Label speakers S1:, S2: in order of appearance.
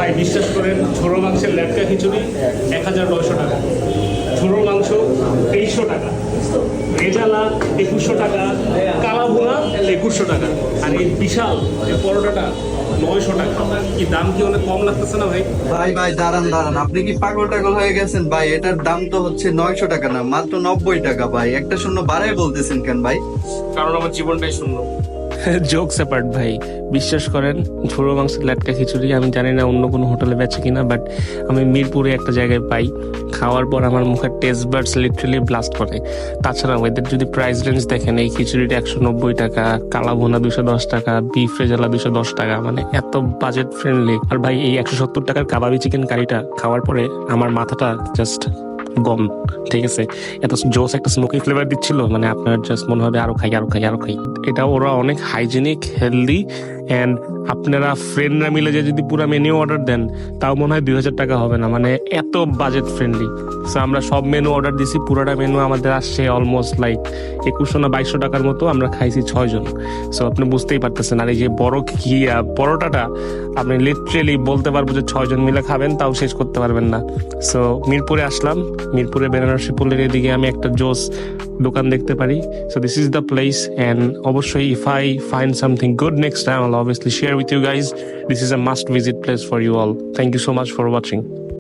S1: ভাই বিশ্বাস করেন ঝোড়ো মাংসের ল্যাটকা খিচুড়ি 1900 টাকা, ঝোড়ো মাংস 2300 টাকা, রেজালা 2100 টাকা, কালাভুনা 2100 টাকা, আর এই বিশাল এই পরোটাটা 900 টাকা। কি দাম কি অনেক কম লাগতেছে না ভাই?
S2: ভাই ভাই দাঁড়ান দাঁড়ান, আপনি কি পাগল টাগল হয়ে গেছেন ভাই? এটার দাম তো হচ্ছে 900 টাকা না, মাত্র 90 টাকা ভাই। একটা শূন্য বাড়ায় বলতেছেন কেন ভাই?
S1: কারণ আমার জীবনটাই শূন্য।
S3: জোকস অ্যাপার্ট ভাই, বিশ্বাস করেন ঝোড়ো মাংসের ল্যাটকা খিচুড়ি আমি জানি না অন্য কোনো হোটেলে বেচে কিনা, বাট আমি মিরপুরে একটা জায়গায় পাই, খাওয়ার পর আমার মুখের টেস্ট বাডস লিটারালি ব্লাস্ট করে। তাছাড়া এদের যদি প্রাইস রেঞ্জ দেখেন, এই খিচুড়িটা 190 টাকা, কালা ভুনা 210 টাকা, বিফ রেজালা 210 টাকা, মানে এত বাজেট ফ্রেন্ডলি। আর ভাই এই 170 টাকার কাবাবি চিকেন কারিটা খাওয়ার পরে আমার মাথাটা জাস্ট গম, ঠিক আছে? এত জোস একটা স্মোকি ফ্লেভার দিচ্ছিল, মানে আপনার জাস্ট মনে হবে আরো খাই আরো খাই আরো খাই। এটা ওরা অনেক হাইজেনিক, হেলদি, অ্যান্ড আপনারা ফ্রেন্ডরা মিলে যে যদি পুরো মেনু অর্ডার দেন তাও মনে হয় 2000 টাকা হবে না, মানে এত বাজেট ফ্রেন্ডলি। সো আমরা সব মেনু অর্ডার দিছি, পুরোটা মেনু আমাদের আসছে অলমোস্ট লাইক 2100 না 2200 টাকার মতো। আমরা খাইছি 6 জন। সো আপনি বুঝতেই পারতেছেন। আর এই যে বড় পরোটাটা আপনি লিটারেলি বলতে পারবো যে 6 জন মিলে খাবেন তাও শেষ করতে পারবেন না। সো মিরপুরে আসলাম, মিরপুরে বেনারসি পুলের এদিকে আমি একটা জোস দোকান দেখতে পারি। So this is the place, and অবশ্যই if I find something good next time I'll obviously share with you guys. This is a must visit place for you all. Thank you so much for watching.